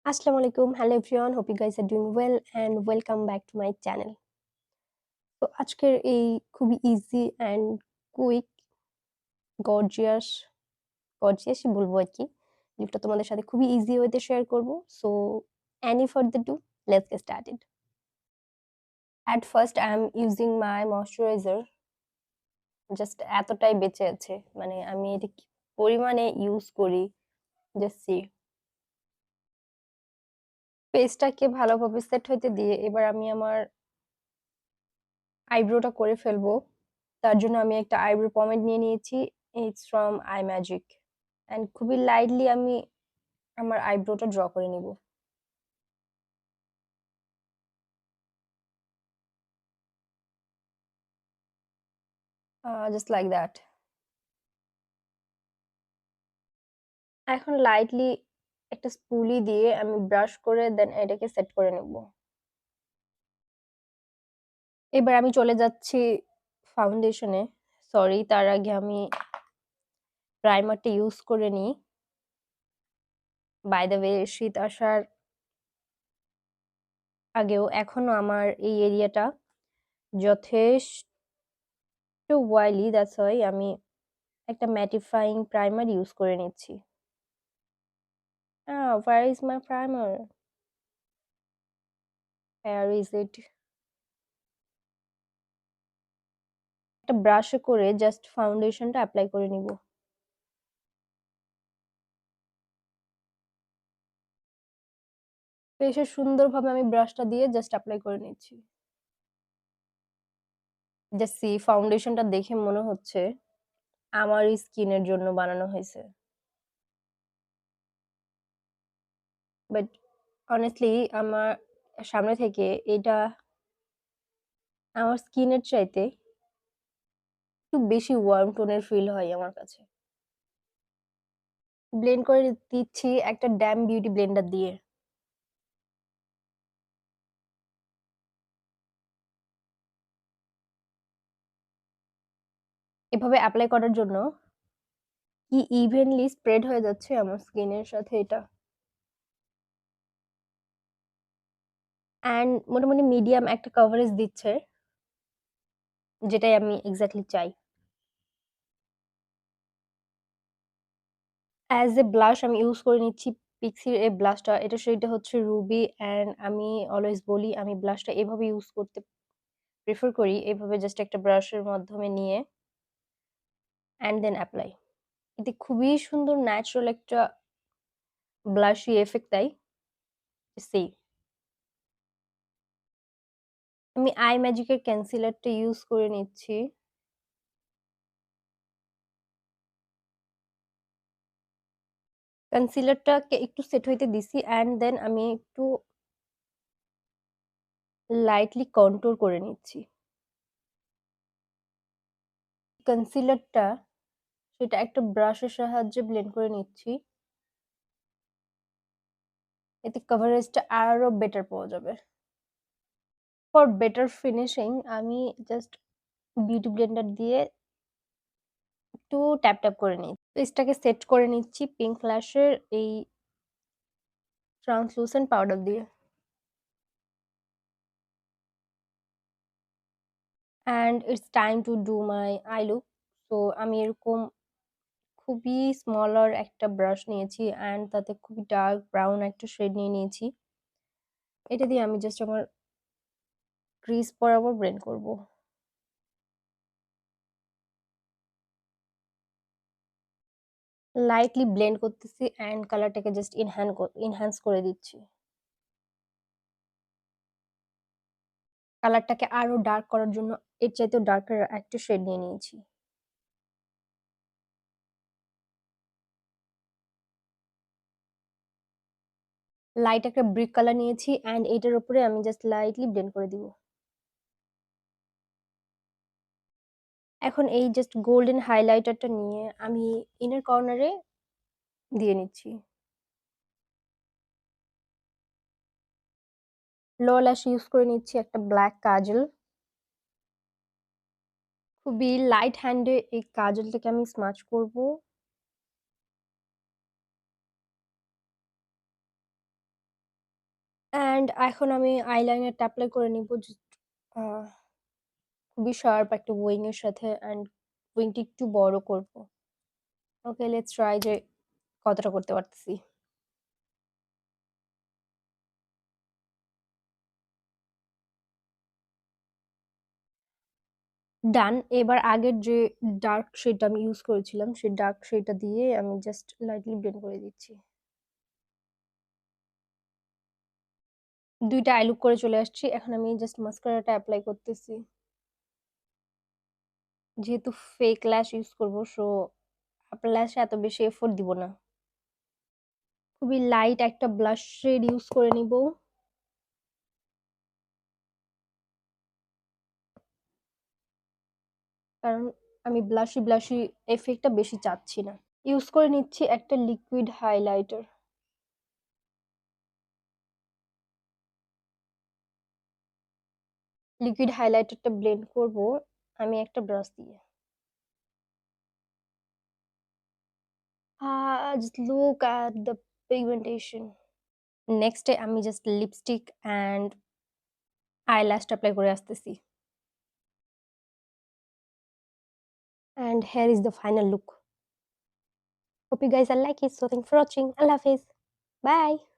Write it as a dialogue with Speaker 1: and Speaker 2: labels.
Speaker 1: Assalamu alaikum. Hello everyone. Hope you guys are doing well and welcome back to my channel. তো আজকের এই খুবই easy and quick gorgeous গর্জিয়াসই বলবো আর কি লিপটা তোমাদের সাথে খুবই ইজি ওয়েতে শেয়ার করব। So any further ado, let's get started. At first I am using my moisturizer. Just এতটাই বেঁচে আছে, মানে আমি এটা কি পরিমাণে ইউজ করি জাস্ট সি। ফেসটাকে ভালোভাবে সেট হইতে দিয়ে এবার আমি আমার আইব্রোটা করে ফেলবো। তার জন্য আমি একটা আইব্রো পমেড নিয়ে নিয়েছি। It's from I magic and খুবই লাইটলি আমি আমার আইব্রোটা ড্র করে নিব। Just like that. এখন লাইটলি একটা স্পুলি দিয়ে আমি ব্রাশ করে দেন এটাকে সেট করে নেব। এবার আমি চলে যাচ্ছি ফাউন্ডেশনে। সরি, তার আগে আমি প্রাইমারটা ইউজ করে নিই। বাই দ্য ওয়ে, শীত আসার আগেও এখনো আমার এই এরিয়াটা যথেষ্ট ওয়াইলি, দ্যাটস ওয়াই আমি একটা ম্যাটিফাইং প্রাইমার ইউজ করে নিচ্ছি। where is my primer? Where is it? একটা ব্রাশে করে জাস্ট ফাউন্ডেশনটা অ্যাপ্লাই করে নিব। ফেসে সুন্দরভাবে আমি ব্রাশটা দিয়ে জাস্ট অ্যাপ্লাই করে নিচ্ছি। জাস্ট সি, ফাউন্ডেশনটা দেখে মনে হচ্ছে আমার স্কিনের জন্য বানানো হয়েছে, বাট অনেস্টলি আমার সামনে থেকে এটা আমার স্কিনের চাইতে একটু বেশি ওয়ার্ম টোনের ফিল হয় আমার কাছে। ব্লেন্ড করে দিচ্ছি একটা ড্যাম বিউটি ব্লেন্ডার দিয়ে। এভাবে অ্যাপ্লাই করার জন্য কি ইভেনলি স্প্রেড হয়ে যাচ্ছে আমার স্কিনের সাথে এটা, অ্যান্ড মোটামুটি মিডিয়াম একটা কভারেজ দিচ্ছে, যেটাই আমি এক্স্যাক্টলি চাই। অ্যাজ এ ব্লাশ আমি ইউজ করে নিচ্ছি পিক্সির এই ব্লাশটা। সেটা হচ্ছে রুবি, অ্যান্ড আমি অলওয়েজ বলি আমি ব্লাশটা এভাবে ইউজ করতে প্রেফার করি, এভাবে জাস্ট একটা ব্রাশের মাধ্যমে নিয়ে অ্যান্ড দেন অ্যাপ্লাই। এতে খুবই সুন্দর ন্যাচারাল একটা ব্লাশি এফেক্ট দেয়। সেই আমি আই ম্যাজিকের কনসিলারটা ইউজ করে নিচ্ছি। কনসিলারটাকে একটু সেট হইতে দিছি অ্যান্ড দেন আমি একটু লাইটলি কন্ট্রোল করে নিচ্ছি। কনসিলারটা সেটা একটা ব্রাশের সাহায্যে ব্লেন্ড করে নিচ্ছি। এতে কভারেজটা আরো বেটার পাওয়া যাবে। ফর বেটার ফিনিশিং আমি জাস্ট বিউটি ব্লেন্ডার দিয়ে একটু ট্যাপ ট্যাপ করে নিই। ফেসটাকে সেট করে নিচ্ছি পিঙ্ক ফ্ল্যাশের এই ট্রান্সলুসেন্ট পাউডার দিয়ে, and it's time to do my I look. তো আমি এরকম খুবই স্মলার একটা ব্রাশ নিয়েছি অ্যান্ড তাতে খুবই ডার্ক ব্রাউন একটা শেড নিয়ে নিয়েছি। এটা দিয়ে আমি জাস্ট আমার ক্রিজ বরাবর ব্লেন্ড করব। লাইটলি ব্লেন্ড করতেছি অ্যান্ড কালারটাকে জাস্ট ইনহ্যান্স করে দিচ্ছি। কালারটাকে আরো ডার্ক করার জন্য এর চাইতেও ডার্কার একটা শেড নিয়ে নিয়েছি। লাইট একটা ব্রিক কালার নিয়েছি অ্যান্ড এটার উপরে আমি জাস্ট লাইটলি ব্লেন্ড করে দিব। এখন এই জাস্ট গোল্ডেন হাইলাইটারটা নিয়ে আমি ইনার কর্নারে দিয়ে নিচ্ছি। লোয়ার ল্যাশ ইউজ করে নিচ্ছি একটা ব্ল্যাক কাজল। খুবই লাইট হ্যান্ডে এই কাজলটাকে আমি স্মাচ করব। অ্যান্ড এখন আমি আইলাইনারটা এপ্লাই করে নিব জাস্ট আ খুবই শার্প একটা উইং এর সাথে অ্যান্ড উইংটা একটু বড় করব। ওকে, লেটস ট্রাই যে কতটা করতে পারতেছি। ডান। এবার আগের যে ডার্ক শেডটা আমি ইউজ করেছিলাম, সেই ডার্ক শেডটা দিয়ে আমি জাস্ট লাইটলি ব্লেন্ড করে দিচ্ছি। ২ টা আই লুক করে চলে আসছি। এখন আমি জাস্ট মাস্কারাটা এপ্লাই করতেছি। যেহেতু ফেক ল্যাশ ইউজ করব সো আপার ল্যাশে এত বেশি এফোর্ট দিব না। খুবই লাইট একটা ব্লাশ শেড ইউজ করে নিব। কারণ আমি ব্লাশি এফেক্টটা বেশি চাচ্ছি না। ইউজ করে নিচ্ছি একটা লিকুইড হাইলাইটার। লিকুইড হাইলাইটারটা ব্লেন্ড করব আমি একটা ব্রাশ দিয়ে। Just look at the pigmentation. Next এ আমি জাস্ট লিপস্টিক অ্যান্ড আইল্যাশটা এপ্লাই করে আসতেছি। And here is the final look. Hope you guys are like it. So thanks for watching. Allah Hafiz. Bye.